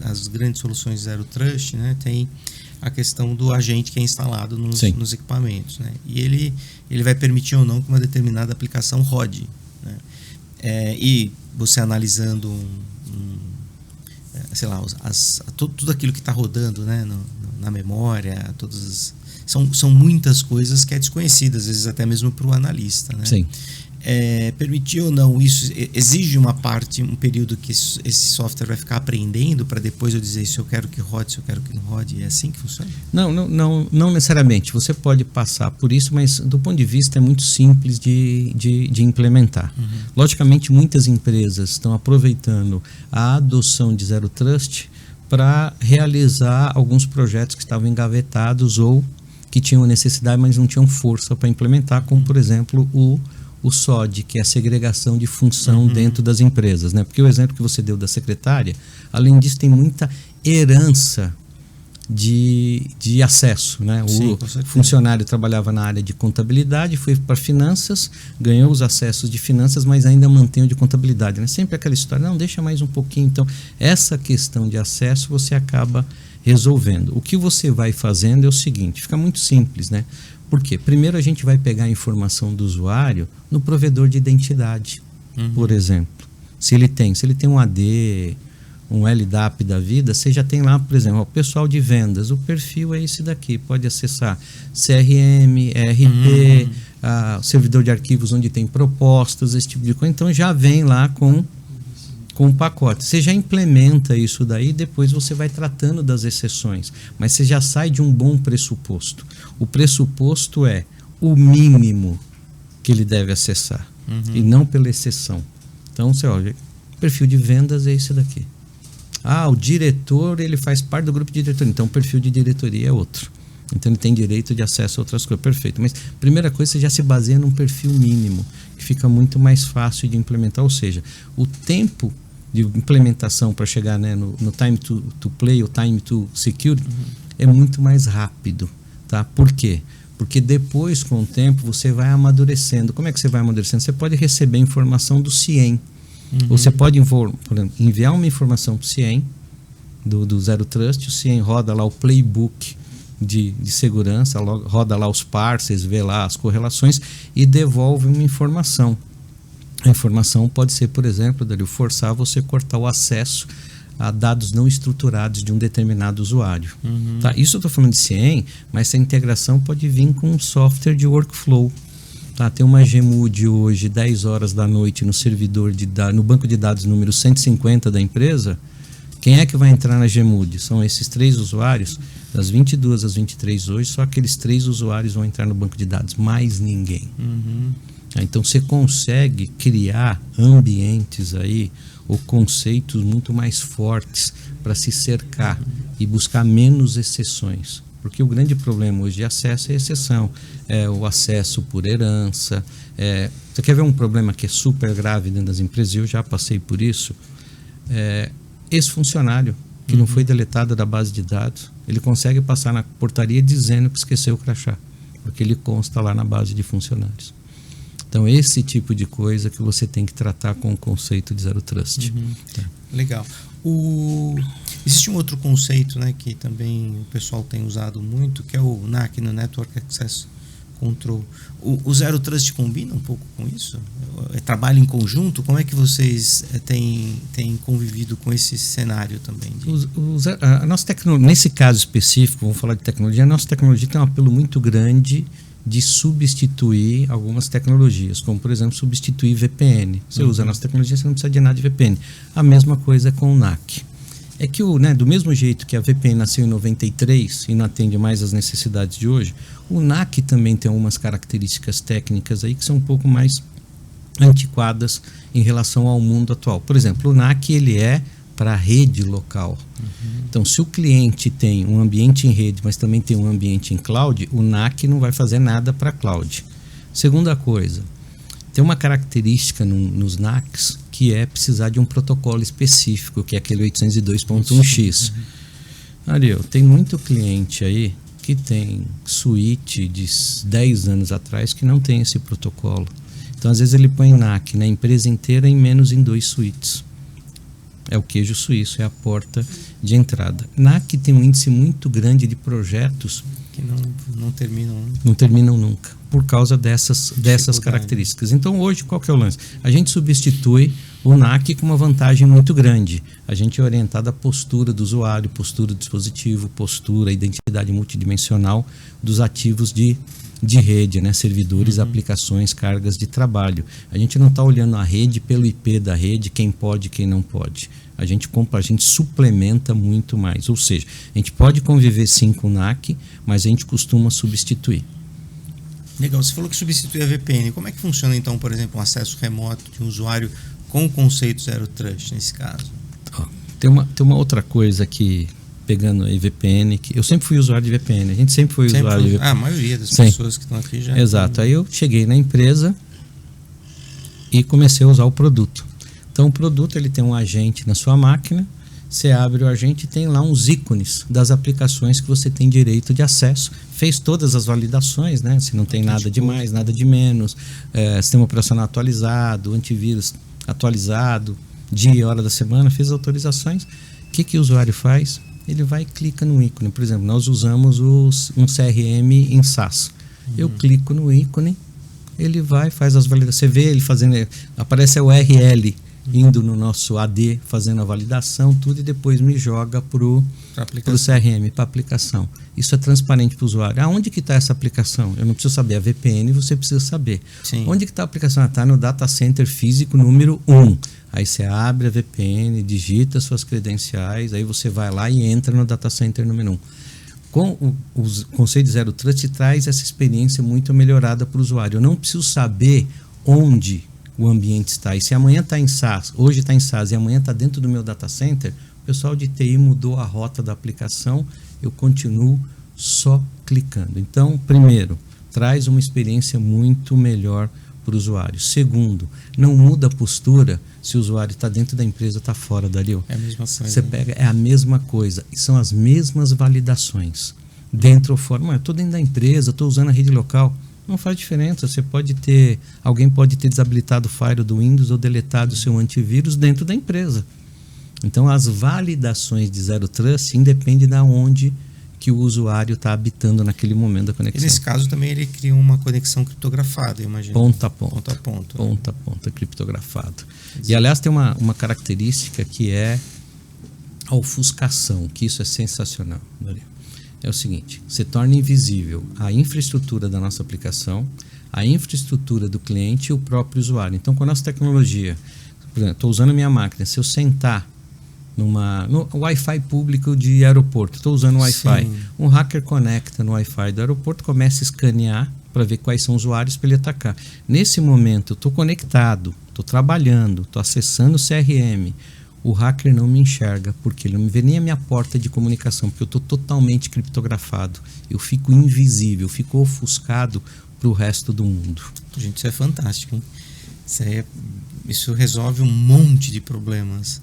as grandes soluções Zero Trust, né, tem a questão do agente que é instalado nos equipamentos, né? E ele vai permitir ou não que uma determinada aplicação rode, né? E você analisando sei lá, tudo aquilo que está rodando, né, na memória, são muitas coisas que é desconhecida, às vezes até mesmo para o analista, né? Sim. Permitir ou não, isso exige um período que esse software vai ficar aprendendo para depois eu dizer se eu quero que rode, se eu quero que não rode. É assim que funciona? Não necessariamente. Você pode passar por isso, mas do ponto de vista é muito simples de implementar. Uhum. Logicamente, muitas empresas estão aproveitando a adoção de Zero Trust para realizar alguns projetos que estavam engavetados ou que tinham necessidade, mas não tinham força para implementar, como, por exemplo, o SOD, que é a segregação de função dentro das empresas, né? Porque o exemplo que você deu da secretária, além disso, tem muita herança de acesso, né? Sim, o funcionário trabalhava na área de contabilidade, foi para finanças, ganhou os acessos de finanças, mas ainda mantém o de contabilidade, né? Sempre aquela história, não, deixa mais um pouquinho. Então, essa questão de acesso você acaba resolvendo. O que você vai fazendo é o seguinte, fica muito simples, né? Por quê? Primeiro a gente vai pegar a informação do usuário no provedor de identidade, por exemplo. Se ele tem um AD, um LDAP da vida, você já tem lá, por exemplo, o pessoal de vendas, o perfil é esse daqui, pode acessar CRM, ERP, servidor de arquivos onde tem propostas, esse tipo de coisa. Então já vem lá com um pacote. Você já implementa isso daí, depois você vai tratando das exceções. Mas você já sai de um bom pressuposto. O pressuposto é o mínimo que ele deve acessar, e não pela exceção. Então, você olha, o perfil de vendas é esse daqui. O diretor, ele faz parte do grupo de diretoria. Então, o perfil de diretoria é outro. Então, ele tem direito de acesso a outras coisas. Perfeito. Mas, primeira coisa, você já se baseia num perfil mínimo, que fica muito mais fácil de implementar. Ou seja, o tempo de implementação para chegar, né, no time to play, o time to secure, é muito mais rápido. Tá? Por quê? Porque depois, com o tempo, você vai amadurecendo. Como é que você vai amadurecendo? Você pode receber informação do CIEM. Ou você pode enviar uma informação para o CIEM, do Zero Trust, o CIEM roda lá o playbook de segurança, roda lá os parsers, vê lá as correlações e devolve uma informação. A informação pode ser, por exemplo, forçar você a cortar o acesso a dados não estruturados de um determinado usuário. Tá? Isso eu estou falando de CIEM, mas essa integração pode vir com um software de workflow. Tá? Tem uma Gemude hoje, 10 horas da noite, no servidor no banco de dados número 150 da empresa. Quem é que vai entrar na Gemude? São esses 3 usuários. Das 22 às 23 hoje, só aqueles 3 usuários vão entrar no banco de dados, mais ninguém. Então você consegue criar ambientes aí ou conceitos muito mais fortes para se cercar e buscar menos exceções. Porque o grande problema hoje de acesso é a exceção, é o acesso por herança. Você quer ver um problema que é super grave dentro das empresas? Eu já passei por isso. Esse funcionário que não foi deletado da base de dados, ele consegue passar na portaria dizendo que esqueceu o crachá, porque ele consta lá na base de funcionários. Então, esse tipo de coisa que você tem que tratar com o conceito de Zero Trust. Tá. Legal. Existe um outro conceito, né, que também o pessoal tem usado muito, que é o NAC, no Network Access Control. O Zero Trust combina um pouco com isso? Trabalha em conjunto? Como é que vocês têm convivido com esse cenário também? A nossa tecnologia, nesse caso específico, vamos falar de tecnologia, a nossa tecnologia tem um apelo muito grande de substituir algumas tecnologias, como, por exemplo, substituir VPN. Você usa a nossa tecnologia, você não precisa de nada de VPN. A mesma coisa com o NAC. É que, do mesmo jeito que a VPN nasceu em 93 e não atende mais às necessidades de hoje, o NAC também tem algumas características técnicas aí que são um pouco mais antiquadas em relação ao mundo atual. Por exemplo, o NAC ele é para a rede local. Então, se o cliente tem um ambiente em rede, mas também tem um ambiente em cloud, o NAC não vai fazer nada para cloud. Segunda coisa, tem uma característica nos NACs que é precisar de um protocolo específico, que é aquele 802.1x. Ariel, tem muito cliente aí que tem suíte de 10 anos atrás que não tem esse protocolo. Então, às vezes ele põe NAC na empresa inteira em menos em 2 suítes. É o queijo suíço, é a porta de entrada. NAC tem um índice muito grande de projetos que não terminam. Não terminam nunca, por causa dessas características. Então hoje, qual que é o lance? A gente substitui o NAC com uma vantagem muito grande. A gente é orientado à postura do usuário, postura do dispositivo, postura, identidade multidimensional dos ativos de rede, né? Servidores, aplicações, cargas de trabalho. A gente não está olhando a rede pelo IP da rede, quem pode e quem não pode. A gente suplementa muito mais. Ou seja, a gente pode conviver sim com o NAC, mas a gente costuma substituir. Legal, você falou que substitui a VPN. Como é que funciona então, por exemplo, um acesso remoto de um usuário com o conceito Zero Trust nesse caso? Tem uma outra coisa que, pegando aí VPN, que eu sempre fui usuário de VPN, a gente sempre foi usuário de VPN. A maioria das pessoas que estão aqui já... Exato, aí eu cheguei na empresa e comecei a usar o produto. Então o produto ele tem um agente na sua máquina, você abre o agente e tem lá uns ícones das aplicações que você tem direito de acesso. Fez todas as validações, né? Se não tem nada de mais, nada de menos, sistema operacional atualizado, antivírus atualizado, dia e hora da semana, fez as autorizações. O que o usuário faz? Ele vai e clica no ícone. Por exemplo, nós usamos um CRM em SaaS. Eu clico no ícone, ele vai, faz as validações. Você vê ele fazendo, aparece a URL indo no nosso AD, fazendo a validação, tudo, e depois me joga para o CRM, para a aplicação. Isso é transparente para o usuário. Aonde que está essa aplicação? Eu não preciso saber. A VPN você precisa saber. Sim. Onde que está a aplicação? Está no data center físico número 1. Aí você abre a VPN, digita suas credenciais, aí você vai lá e entra no data center número 1. Com o conceito de Zero Trust traz essa experiência muito melhorada para o usuário. Eu não preciso saber onde o ambiente está. E se amanhã está em SaaS, hoje está em SaaS e amanhã está dentro do meu data center, o pessoal de TI mudou a rota da aplicação, eu continuo só clicando. Então, primeiro, traz uma experiência muito melhor para o usuário. Segundo, não muda a postura se o usuário está dentro da empresa ou está fora, Dario. É a mesma coisa. Você pega, é a mesma coisa. E são as mesmas validações. Dentro ou fora. Mas eu estou dentro da empresa, estou usando a rede local. Não faz diferença. Alguém pode ter desabilitado o firewall do Windows ou deletado o seu antivírus dentro da empresa. Então, as validações de Zero Trust independem de onde que o usuário está habitando naquele momento da conexão. E nesse caso também ele cria uma conexão criptografada, eu imagino. Ponta a ponta. Ponta a ponta. Ponta a ponta, criptografado. E aliás tem uma característica que é a ofuscação, que isso é sensacional. É o seguinte, você torna invisível a infraestrutura da nossa aplicação, a infraestrutura do cliente e o próprio usuário. Então, com a nossa tecnologia, por exemplo, estou usando a minha máquina, se eu sentar no Wi-Fi público de aeroporto, estou usando o Wi-Fi, um hacker conecta no Wi-Fi do aeroporto, começa a escanear para ver quais são os usuários para ele atacar. Nesse momento, eu estou conectado, estou trabalhando, estou acessando o CRM, o hacker não me enxerga, porque ele não me vê nem a minha porta de comunicação, porque eu estou totalmente criptografado, eu fico invisível, eu fico ofuscado para o resto do mundo. Gente, isso é fantástico, hein? Isso resolve um monte de problemas.